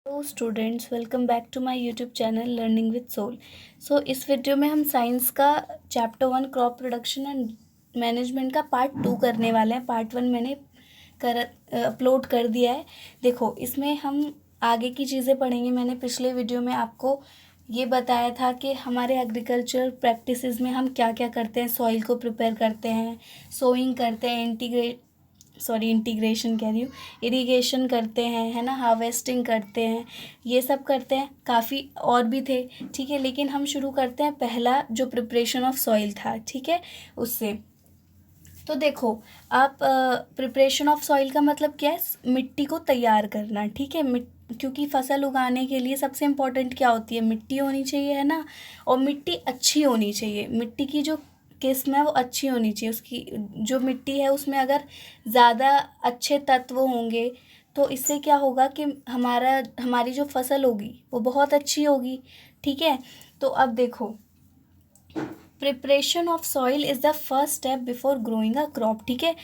Hello students, welcome back to my YouTube channel learning with soul. So इस video में हम science का chapter 1 crop production and management का part 2 करने वाले हैं। पार्ट 1 मैंने अपलोड कर दिया है। देखो, इसमें हम आगे की चीज़ें पढ़ेंगे। मैंने पिछले वीडियो में आपको ये बताया था कि हमारे एग्रीकल्चर प्रैक्टिसेस में हम क्या क्या करते हैं। सॉइल को प्रिपेयर करते हैं, सोइंग करते हैं, इंटीग्रेशन कह रही हूँ, इरिगेशन करते हैं, है ना, हार्वेस्टिंग करते हैं, ये सब करते हैं। काफ़ी और भी थे, ठीक है। लेकिन हम शुरू करते हैं पहला जो प्रिपरेशन ऑफ सॉइल था, ठीक है, उससे। तो देखो, आप प्रिपरेशन ऑफ सॉइल का मतलब क्या है? मिट्टी को तैयार करना, ठीक है। क्योंकि फसल उगाने के लिए सबसे इम्पोर्टेंट क्या होती है? मिट्टी होनी चाहिए, है ना। और मिट्टी अच्छी होनी चाहिए। मिट्टी की जो किस्म है वो अच्छी होनी चाहिए। उसकी जो मिट्टी है उसमें अगर ज़्यादा अच्छे तत्व होंगे तो इससे क्या होगा कि हमारी जो फसल होगी वो बहुत अच्छी होगी, ठीक है। तो अब देखो, preparation of soil is the first step before growing a crop, ठीक है।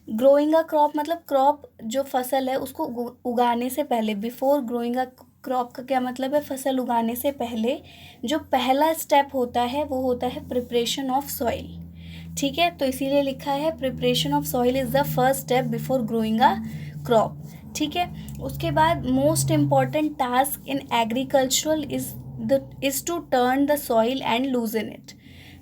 ग्रोइंग अ क्रॉप मतलब क्रॉप जो फसल है उसको उगाने से पहले। बिफोर ग्रोइंग अ क्रॉप का क्या मतलब है? फसल उगाने से पहले जो पहला स्टेप होता है वो होता है प्रिपरेशन ऑफ सॉइल, ठीक है। तो इसीलिए लिखा है preparation of soil is the first step before growing a crop, ठीक है। उसके बाद most important task in agricultural is to turn the soil and loosen it.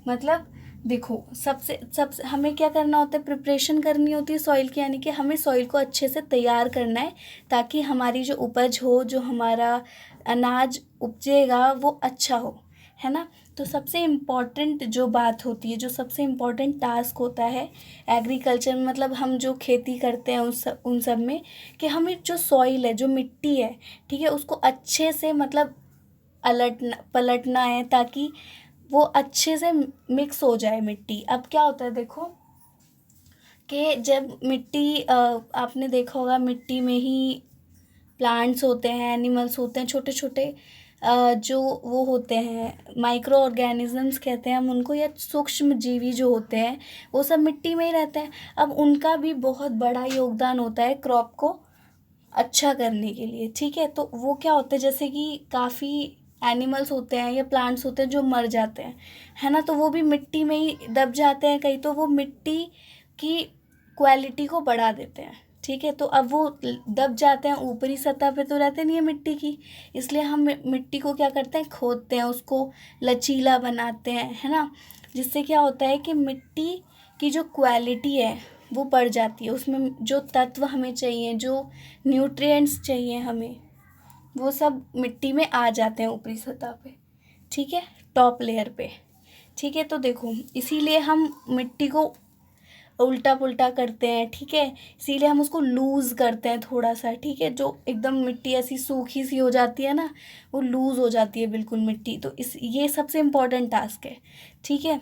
मतलब देखो, सबसे हमें क्या करना होता है? प्रिपरेशन करनी होती है सॉइल की, यानी कि हमें सॉइल को अच्छे से तैयार करना है ताकि हमारी जो उपज हो, जो हमारा अनाज उपजेगा वो अच्छा हो, है ना। तो सबसे इम्पॉर्टेंट जो बात होती है, जो सबसे इम्पॉर्टेंट टास्क होता है एग्रीकल्चर में, मतलब हम जो खेती करते हैं उन सब में, कि हमें जो सॉइल है, जो मिट्टी है, ठीक है, उसको अच्छे से मतलब पलटना है ताकि वो अच्छे से मिक्स हो जाए मिट्टी। अब क्या होता है, देखो कि जब मिट्टी आपने देखा होगा मिट्टी में ही प्लांट्स होते हैं, एनिमल्स होते हैं, छोटे छोटे जो वो होते हैं, माइक्रो ऑर्गेनिजम्स कहते हैं हम उनको, या सूक्ष्म जीवी जो होते हैं, वो सब मिट्टी में ही रहते हैं। अब उनका भी बहुत बड़ा योगदान होता है क्रॉप को अच्छा करने के लिए, ठीक है। तो वो क्या होता है, जैसे कि काफ़ी एनिमल्स होते हैं या प्लांट्स होते हैं जो मर जाते हैं, है ना, तो वो भी मिट्टी में ही दब जाते हैं कहीं, तो वो मिट्टी की क्वालिटी को बढ़ा देते हैं, ठीक है। तो अब वो दब जाते हैं, ऊपरी सतह पे तो रहते नहीं है मिट्टी की, इसलिए हम मिट्टी को क्या करते हैं? खोदते हैं, उसको लचीला बनाते हैं, है ना। जिससे क्या होता है कि मिट्टी की जो क्वालिटी है वो बढ़ जाती है, उसमें जो तत्व हमें चाहिए, जो न्यूट्रिएंट्स चाहिए हमें, वो सब मिट्टी में आ जाते हैं ऊपरी सतह पे, ठीक है, टॉप लेयर पे, ठीक है। तो देखो, इसीलिए हम मिट्टी को उल्टा पुल्टा करते हैं, ठीक है। इसीलिए हम उसको लूज़ करते हैं थोड़ा सा, ठीक है। जो एकदम मिट्टी ऐसी सूखी सी हो जाती है ना, वो लूज़ हो जाती है बिल्कुल मिट्टी। तो ये सबसे इम्पोर्टेंट टास्क है, ठीक है।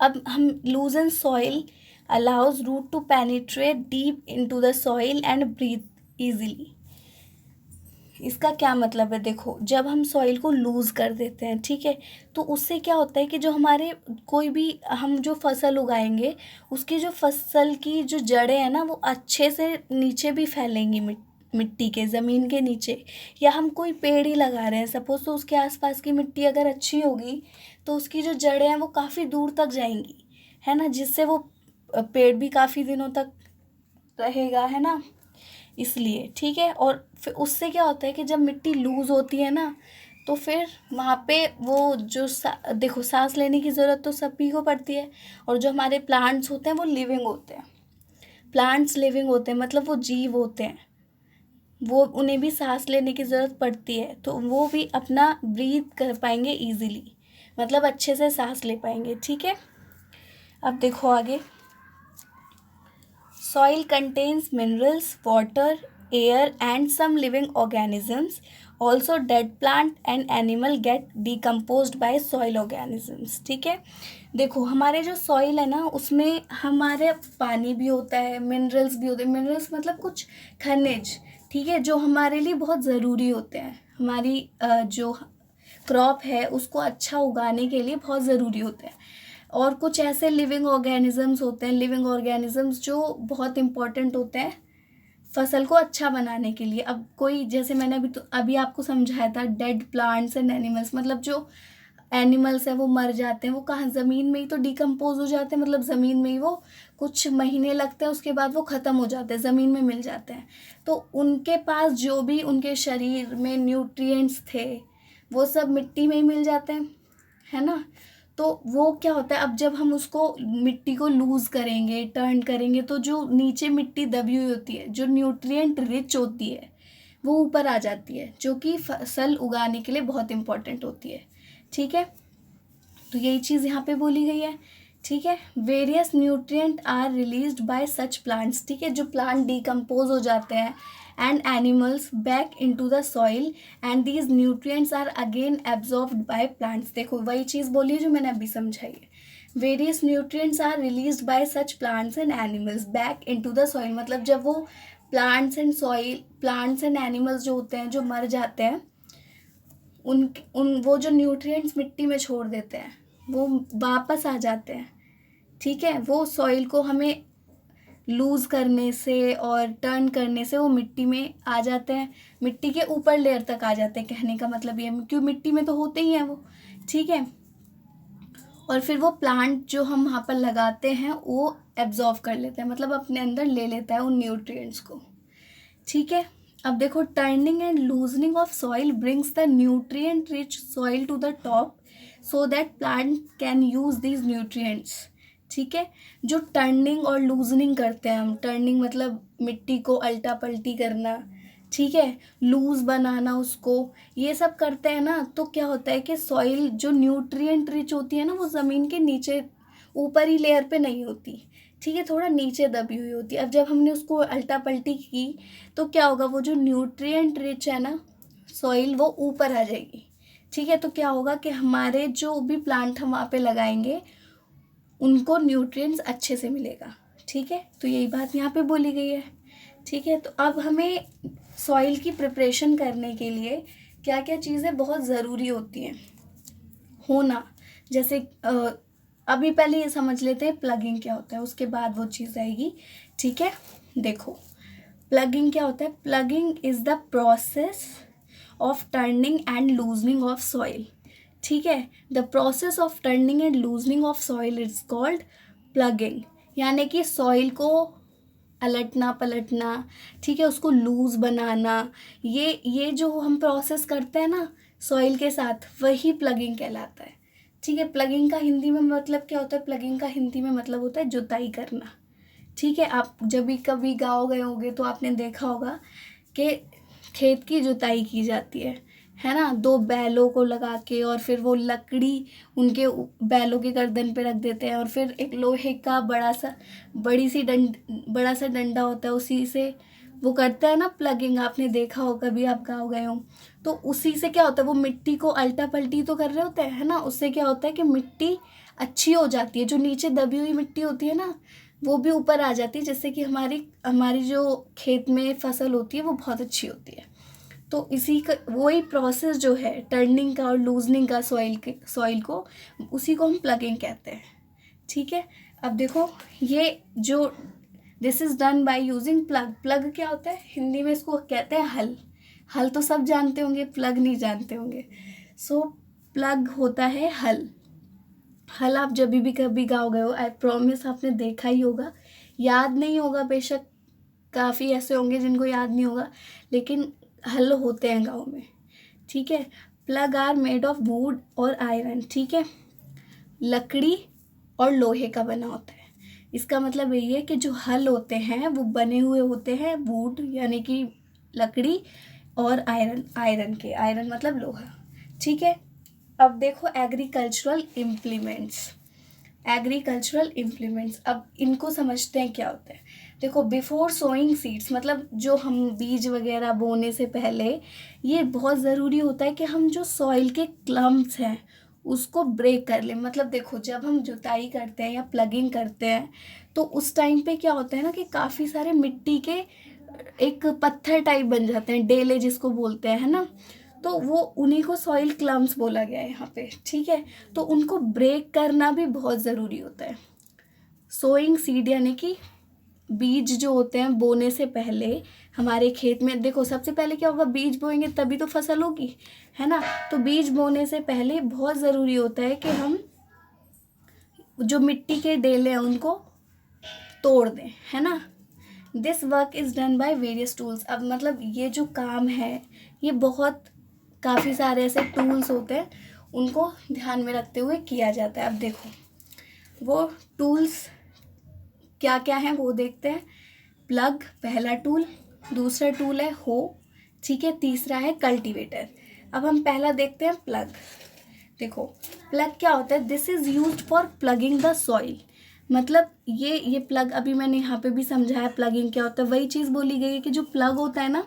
अब हम loosen soil allows root to penetrate deep into the soil and breathe easily. इसका क्या मतलब है? देखो, जब हम सॉइल को लूज़ कर देते हैं, ठीक है, तो उससे क्या होता है कि जो हमारे कोई भी हम जो फसल उगाएंगे उसकी जो फसल की जो जड़ें हैं ना वो अच्छे से नीचे भी फैलेंगी, मिट्टी के, ज़मीन के नीचे। या हम कोई पेड़ ही लगा रहे हैं सपोज़, तो उसके आसपास की मिट्टी अगर अच्छी होगी तो उसकी जो जड़ें हैं वो काफ़ी दूर तक जाएंगी, है ना, जिससे वो पेड़ भी काफ़ी दिनों तक रहेगा, है ना, इसलिए, ठीक है। और फिर उससे क्या होता है कि जब मिट्टी लूज़ होती है ना, तो फिर वहाँ पे वो जो देखो, सांस लेने की ज़रूरत तो सभी को पड़ती है, और जो हमारे प्लांट्स होते हैं वो लिविंग होते हैं। प्लांट्स लिविंग होते हैं मतलब वो जीव होते हैं, वो उन्हें भी सांस लेने की ज़रूरत पड़ती है, तो वो भी अपना ब्रीथ कर पाएंगे ईजिली, मतलब अच्छे से सांस ले पाएंगे, ठीक है। अब देखो आगे, soil contains minerals, water, air and some living organisms. Also dead plant and animal get decomposed by soil organisms, ठीक है। देखो, हमारे जो सॉइल है ना उसमें हमारे पानी भी होता है, मिनरल्स भी होते हैं। मिनरल्स मतलब कुछ खनिज, ठीक है, जो हमारे लिए बहुत ज़रूरी होते हैं, हमारी जो क्रॉप है उसको अच्छा उगाने के लिए बहुत ज़रूरी होते हैं। और कुछ ऐसे लिविंग ऑर्गेनिजम्स होते हैं, लिविंग ऑर्गेनिजम्स जो बहुत इम्पोर्टेंट होते हैं फसल को अच्छा बनाने के लिए। अब कोई, जैसे मैंने अभी आपको समझाया था, डेड प्लांट्स एंड एनिमल्स, मतलब जो एनिमल्स हैं वो मर जाते हैं, वो कहाँ, ज़मीन में ही तो डिकम्पोज हो जाते हैं, मतलब ज़मीन में ही वो कुछ महीने लगते हैं, उसके बाद वो ख़त्म हो जाते हैं, ज़मीन में मिल जाते हैं। तो उनके पास जो भी उनके शरीर में न्यूट्रिएंट्स थे वो सब मिट्टी में ही मिल जाते हैं, है ना। तो वो क्या होता है, अब जब हम उसको मिट्टी को लूज़ करेंगे, टर्न करेंगे, तो जो नीचे मिट्टी दबी हुई होती है, जो न्यूट्रिएंट रिच होती है, वो ऊपर आ जाती है, जो कि फसल उगाने के लिए बहुत इंपॉर्टेंट होती है। ठीक है, तो यही चीज़ यहाँ पे बोली गई है। ठीक है, various nutrient are released by such plants. ठीक है, जो प्लांट डिकम्पोज हो जाते हैं and animals back into the soil and these nutrients are again absorbed by plants. देखो वही चीज़ बोली है जो मैंने अभी समझाई है। Various nutrients are released by such plants and animals back into the soil, मतलब जब वो प्लांट्स एंड एनिमल्स जो होते हैं, जो मर जाते हैं, उन वो जो न्यूट्रिएंट्स मिट्टी में छोड़ देते हैं वो वापस आ जाते हैं। ठीक है, वो सॉइल को हमें लूज़ करने से और टर्न करने से वो मिट्टी में आ जाते हैं, मिट्टी के ऊपर लेयर तक आ जाते हैं। कहने का मतलब ये, क्यों, मिट्टी में तो होते ही हैं वो। ठीक है, और फिर वो प्लांट जो हम वहाँ पर लगाते हैं वो एब्जॉर्व कर लेते हैं, मतलब अपने अंदर ले लेता है उन न्यूट्रिएंट्स को। ठीक है, अब देखो, turning and loosening of soil brings the nutrient rich soil to the top so that plant can use these nutrients. ठीक है, जो टर्निंग और लूजनिंग करते हैं हम, टर्निंग मतलब मिट्टी को अल्टा पल्टी करना, ठीक है, लूज बनाना उसको, ये सब करते हैं ना, तो क्या होता है कि सॉइल जो न्यूट्रिएंट रिच होती है ना, वो ज़मीन के नीचे, ऊपर ही लेयर पे नहीं होती। ठीक है, थोड़ा नीचे दबी हुई होती है। अब जब हमने उसको अल्टा पल्टी की तो क्या होगा, वो जो न्यूट्रिएंट रिच है ना सॉइल, वो ऊपर आ जाएगी। ठीक है, तो क्या होगा कि हमारे जो भी प्लांट हम वहाँ पे लगाएंगे उनको न्यूट्रिएंट्स अच्छे से मिलेगा। ठीक है, तो यही बात यहाँ पे बोली गई है। ठीक है, तो अब हमें सॉइल की प्रिपरेशन करने के लिए क्या क्या चीज़ें बहुत ज़रूरी होती हैं होना, जैसे अभी पहले ये समझ लेते हैं प्लगिंग क्या होता है, उसके बाद वो चीज़ आएगी। ठीक है, देखो प्लगिंग क्या होता है। Plugging is the process of turning and loosening of soil. ठीक है, the process of turning and loosening of soil is called plugging, यानी कि सॉइल को अलटना पलटना, ठीक है, उसको लूज़ बनाना, ये जो हम प्रोसेस करते हैं ना सॉइल के साथ, वही प्लगिंग कहलाता है। ठीक है, प्लगिंग का हिंदी में मतलब क्या होता है, प्लगिंग का हिंदी में मतलब होता है जुताई करना। ठीक है, आप जब भी कभी गाँव गए होंगे तो आपने देखा होगा कि खेत की जुताई की जाती है ना, दो बैलों को लगा के, और फिर वो लकड़ी उनके बैलों के गर्दन पे रख देते हैं, और फिर एक लोहे का बड़ा सा डंडा होता है, उसी से वो करते हैं ना प्लगिंग। आपने देखा हो, कभी आप गाँव गए हो तो उसी से क्या होता है, वो मिट्टी को अल्टा पल्टी तो कर रहे होते हैं, है ना, उससे क्या होता है कि मिट्टी अच्छी हो जाती है, जो नीचे दबी हुई मिट्टी होती है ना वो भी ऊपर आ जाती है, जिससे कि हमारी जो खेत में फसल होती है वो बहुत अच्छी होती है। तो इसी का वही प्रोसेस जो है टर्निंग का और लूजनिंग का सॉइल को, उसी को हम प्लगिंग कहते हैं। ठीक है, अब देखो, ये जो this is done by using plug. Plug क्या होता है, हिंदी में इसको कहते हैं हल। हल तो सब जानते होंगे, प्लग नहीं जानते होंगे। सो प्लग होता है हल। हल आप जब भी कभी गाँव गए हो, आई प्रॉमिस आपने देखा ही होगा, याद नहीं होगा बेशक, काफ़ी ऐसे होंगे जिनको याद नहीं होगा, लेकिन हल होते हैं गाँव में। ठीक है, plough are made of wood और आयरन। ठीक है, लकड़ी और लोहे का बना होता है। इसका मतलब यही है कि जो हल होते हैं वो बने हुए होते हैं वुड यानी कि लकड़ी, और आयरन मतलब लोहा। ठीक है, अब देखो एग्रीकल्चरल इम्प्लीमेंट्स, अब इनको समझते हैं क्या होता है। देखो, बिफोर सोइंग सीड्स, मतलब जो हम बीज वगैरह बोने से पहले ये बहुत ज़रूरी होता है कि हम जो सॉइल के क्लम्प्स हैं उसको ब्रेक कर लें। मतलब देखो, जब हम जुताई करते हैं या प्लगिंग करते हैं तो उस टाइम पे क्या होता है ना कि काफ़ी सारे मिट्टी के एक पत्थर टाइप बन जाते हैं, डेले जिसको बोलते हैं, है ना, तो वो उन्हीं को सॉइल क्लम्प्स बोला गया है यहाँ पे। ठीक है, तो उनको ब्रेक करना भी बहुत ज़रूरी होता है। सोइंग सीड यानी कि बीज जो होते हैं बोने से पहले हमारे खेत में, देखो सबसे पहले क्या होगा, बीज बोएंगे तभी तो फसल होगी, है ना। तो बीज बोने से पहले बहुत ज़रूरी होता है कि हम जो मिट्टी के डेले हैं उनको तोड़ दें, है ना। This work is done by various tools. अब मतलब ये जो काम है ये बहुत काफ़ी सारे ऐसे टूल्स होते हैं, उनको ध्यान में रखते हुए किया जाता है। अब देखो वो टूल्स क्या क्या हैं वो देखते हैं। प्लग पहला टूल, दूसरा टूल है हो, ठीक है, तीसरा है कल्टीवेटर। अब हम पहला देखते हैं प्लग। देखो प्लग क्या होता है, this is used for ploughing the soil. मतलब ये प्लग अभी मैंने यहाँ पे भी समझाया प्लगिंग क्या होता है, वही चीज़ बोली गई है कि जो प्लग होता है ना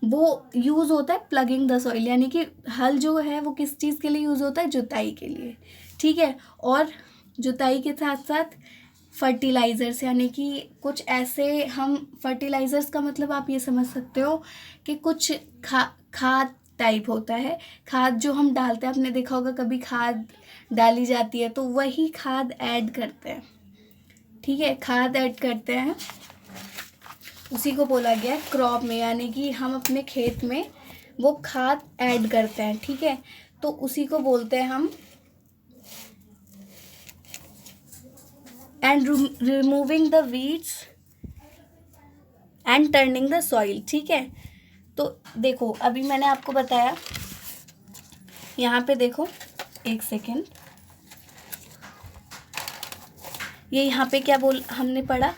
वो यूज़ होता है प्लगिंग द सॉइल, यानी कि हल जो है वो किस चीज़ के लिए यूज़ होता है, जुताई के लिए, ठीक है। और जुताई के साथ साथ फर्टिलाइज़र्स, यानी कि कुछ ऐसे हम फर्टिलाइज़र्स का मतलब आप ये समझ सकते हो कि कुछ खाद टाइप होता है, खाद जो हम डालते हैं, आपने देखा होगा कभी खाद डाली जाती है तो वही खाद ऐड करते हैं, ठीक है, खाद ऐड करते हैं, उसी को बोला गया है क्रॉप में, यानी कि हम अपने खेत में वो खाद ऐड करते हैं, ठीक है। तो उसी को बोलते हैं हम and removing the weeds and turning the soil, ठीक है। तो देखो अभी मैंने आपको बताया, यहाँ पे देखो एक सेकेंड, ये यहाँ पे क्या हमने पढ़ा,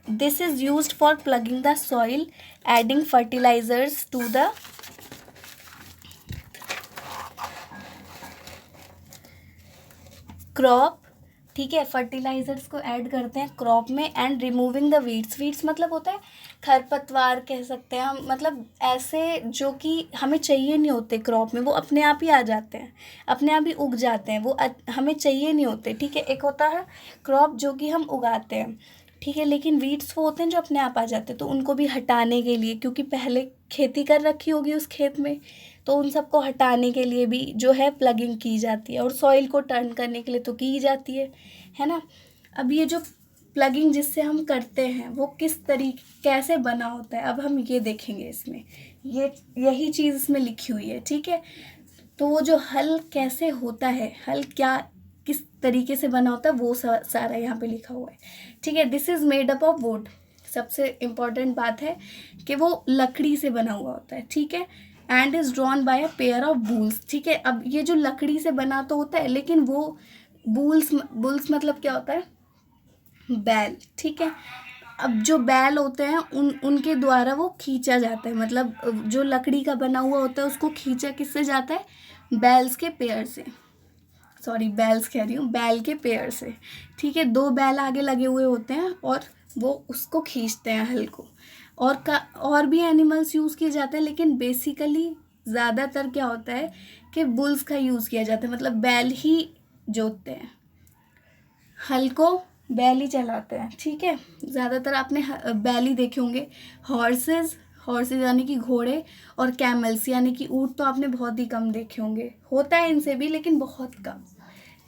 this is used for ploughing the soil, adding fertilisers to the crop, ठीक है, फर्टिलाइजर्स को ऐड करते हैं क्रॉप में, and removing the weeds. Weeds मतलब होता है खरपतवार कह सकते हैं हम, मतलब ऐसे जो कि हमें चाहिए नहीं होते क्रॉप में, वो अपने आप ही आ जाते हैं, अपने आप ही उग जाते हैं, वो हमें चाहिए नहीं होते, ठीक है। एक होता है क्रॉप जो कि हम उगाते हैं, ठीक है, लेकिन वीड्स वो होते हैं जो अपने आप आ जाते हैं, तो उनको भी हटाने के लिए, क्योंकि पहले खेती कर रखी होगी उस खेत में, तो उन सबको हटाने के लिए भी जो है प्लगिंग की जाती है, और सॉइल को टर्न करने के लिए तो की जाती है ना। अब ये जो प्लगिंग जिससे हम करते हैं वो किस तरीके कैसे बना होता है, अब हम ये देखेंगे इसमें, ये यही चीज़ इसमें लिखी हुई है, ठीक है। तो वो जो हल कैसे होता है, हल क्या किस तरीके से बना होता है वो सारा यहाँ पे लिखा हुआ है, ठीक है। This is made up of would, सबसे इम्पॉर्टेंट बात है कि वो लकड़ी से बना हुआ होता है, ठीक है। And is drawn by a pair of bulls, ठीक है। अब ये जो लकड़ी से बना तो होता है, लेकिन वो बुल्स मतलब क्या होता है, बैल, ठीक है। अब जो बैल होते हैं उनके द्वारा वो खींचा जाता है, मतलब जो लकड़ी का बना हुआ होता है उसको खींचा किससे जाता है, बैल्स के पेयर से, सॉरी बैल्स कह रही हूँ, बैल के पेयर से, ठीक है। दो बैल आगे लगे हुए होते हैं और वो उसको खींचते हैं हल को, और भी एनिमल्स यूज़ किए जाते हैं, लेकिन बेसिकली ज़्यादातर क्या होता है कि बुल्स का यूज़ किया जाता है, मतलब बैल ही जोतते हैं, हल को बैल ही चलाते हैं, ठीक है। ज़्यादातर आपने बैल ही देखे होंगे। हॉर्सेस यानी कि घोड़े, और कैमल्स यानी कि ऊँट तो आपने बहुत ही कम देखे होंगे, होता है इनसे भी लेकिन बहुत कम,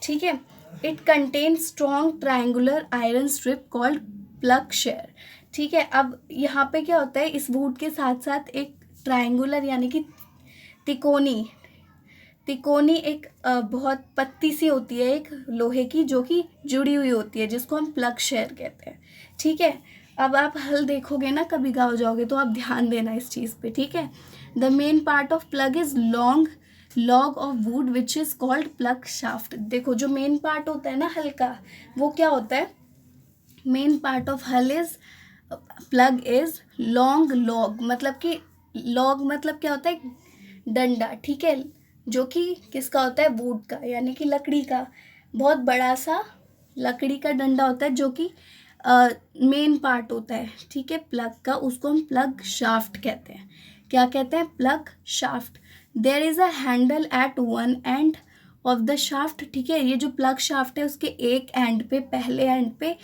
ठीक है। It contain strong triangular iron strip called plug share, ठीक है। अब यहाँ पे क्या होता है, इस वुड के साथ साथ एक ट्रायंगुलर यानी कि तिकोनी एक बहुत पत्ती सी होती है एक लोहे की, जो कि जुड़ी हुई होती है, जिसको हम प्लग शेयर कहते हैं, ठीक है। अब आप हल देखोगे ना कभी गाँव जाओगे तो आप ध्यान देना इस चीज़ पे, ठीक है। The main part of plug is long log of would which is called plug shaft. देखो जो मेन पार्ट होता है ना हल का, वो क्या होता है, मेन पार्ट ऑफ हल is plug is long log, मतलब कि लॉग मतलब क्या होता है, डंडा, ठीक है, जो कि किसका होता है, वुड का, यानी कि लकड़ी का, बहुत बड़ा सा लकड़ी का डंडा होता है, जो कि मेन पार्ट होता है, ठीक है, प्लग का, उसको हम प्लग शाफ्ट कहते हैं। क्या कहते हैं, plough shaft. There is a handle at one end of the shaft, ठीक है। ये जो प्लग शाफ्ट है उसके एक एंड पे, पहले एंड पे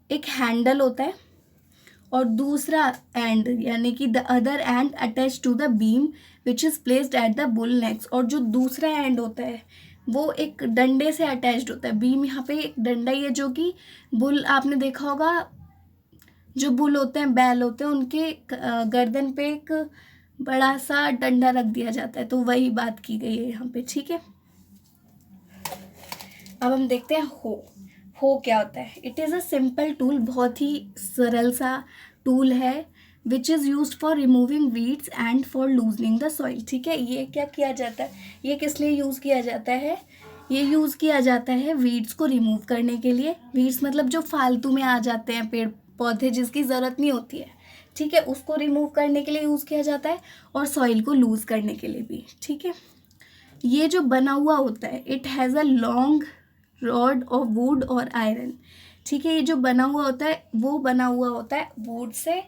एक हैंडल होता है, और दूसरा एंड यानी कि the other end attach to the beam which is placed at the bull necks, और जो दूसरा एंड होता है वो एक डंडे से अटैच्ड होता है। बीम यहाँ पे एक डंडा ही है, जो कि बुल आपने देखा होगा जो बुल होते हैं, बैल होते हैं, उनके गर्दन पे एक बड़ा सा डंडा रख दिया जाता है, तो वही बात की गई है यहाँ पे, ठीक है। अब हम देखते हैं हो क्या होता है। It is a simple tool, बहुत ही सरल सा टूल है, which is use for removing weeds and for loosening the soil, ठीक है। ये क्या किया जाता है, ये किस लिए यूज़ किया जाता है, ये यूज़ किया जाता है वीड्स को रिमूव करने के लिए। वीड्स मतलब जो फालतू में आ जाते हैं पेड़ पौधे, जिसकी ज़रूरत नहीं होती है, ठीक है, उसको रिमूव करने के लिए यूज़ किया जाता है, और सॉइल को लूज़ करने के लिए भी, ठीक है। ये जो बना हुआ होता है, it has a long rod of wood और आयरन, ठीक है। ये जो बना हुआ होता है वो बना हुआ होता है वुड से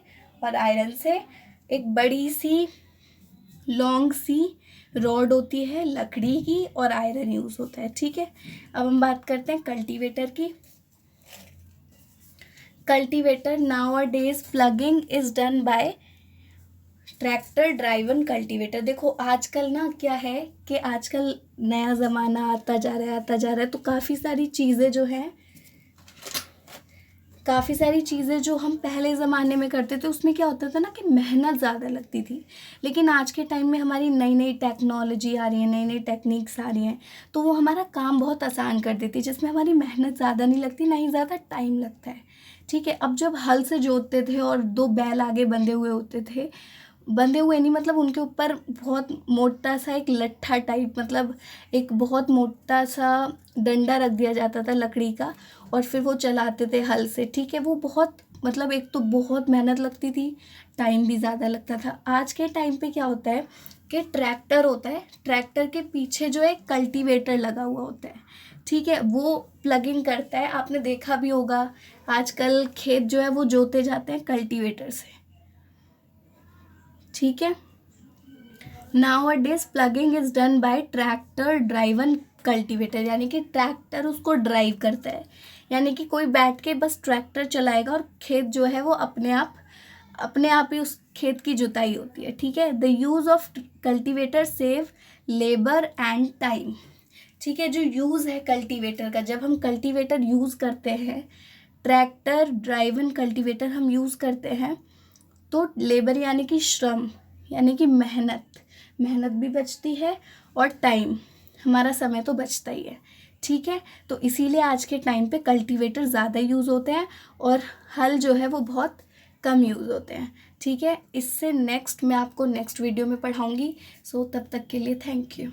और आयरन से। एक बड़ी सी लॉन्ग सी रॉड होती है लकड़ी की, और आयरन यूज़ होता है, ठीक है। अब हम बात करते हैं कल्टीवेटर की। Cultivator now a days plugging is done by tractor driven cultivator. देखो आजकल ना क्या है कि आजकल नया ज़माना आता जा रहा है, तो काफ़ी सारी चीज़ें जो हम पहले ज़माने में करते थे, उसमें क्या होता था ना कि मेहनत ज़्यादा लगती थी। लेकिन आज के टाइम में हमारी नई नई टेक्नोलॉजी आ रही है, नई नई टेक्निक्स आ रही हैं, तो वो हमारा काम बहुत आसान कर देती है, जिसमें हमारी मेहनत ज़्यादा नहीं लगती, ना ही ज़्यादा टाइम लगता है, ठीक है। अब जब हल से जोतते थे और दो बैल आगे बंधे हुए होते थे, बंधे हुए नहीं मतलब उनके ऊपर बहुत मोटा सा एक लट्ठा टाइप, मतलब एक बहुत मोटा सा डंडा रख दिया जाता था लकड़ी का, और फिर वो चलाते थे हल से, ठीक है। वो बहुत मतलब एक तो बहुत मेहनत लगती थी, टाइम भी ज़्यादा लगता था। आज के टाइम पे क्या होता है कि ट्रैक्टर होता है, ट्रैक्टर के पीछे जो है कल्टीवेटर लगा हुआ होता है, ठीक है। वो प्लगिंग करता है, आपने देखा भी होगा आजकल खेत जो है वो जोते जाते हैं कल्टीवेटर से, ठीक है। Now a days plugging is done by tractor driven cultivator, यानी कि ट्रैक्टर उसको ड्राइव करता है, यानी कि कोई बैठ के बस ट्रैक्टर चलाएगा और खेत जो है वो अपने आप ही उस खेत की जुताई होती है, ठीक है। The use of cultivator save labour and time, ठीक है। जो यूज़ है कल्टीवेटर का, जब हम कल्टीवेटर यूज़ करते हैं, ट्रैक्टर ड्राइवन कल्टीवेटर हम यूज़ करते हैं, तो लेबर यानी कि श्रम, यानी कि मेहनत भी बचती है, और टाइम, हमारा समय तो बचता ही है, ठीक है। तो इसीलिए आज के टाइम पे कल्टीवेटर ज़्यादा यूज़ होते हैं, और हल जो है वो बहुत कम यूज़ होते हैं, ठीक है। इससे नेक्स्ट मैं आपको नेक्स्ट वीडियो में पढ़ाऊँगी। सो तब तक के लिए थैंक यू।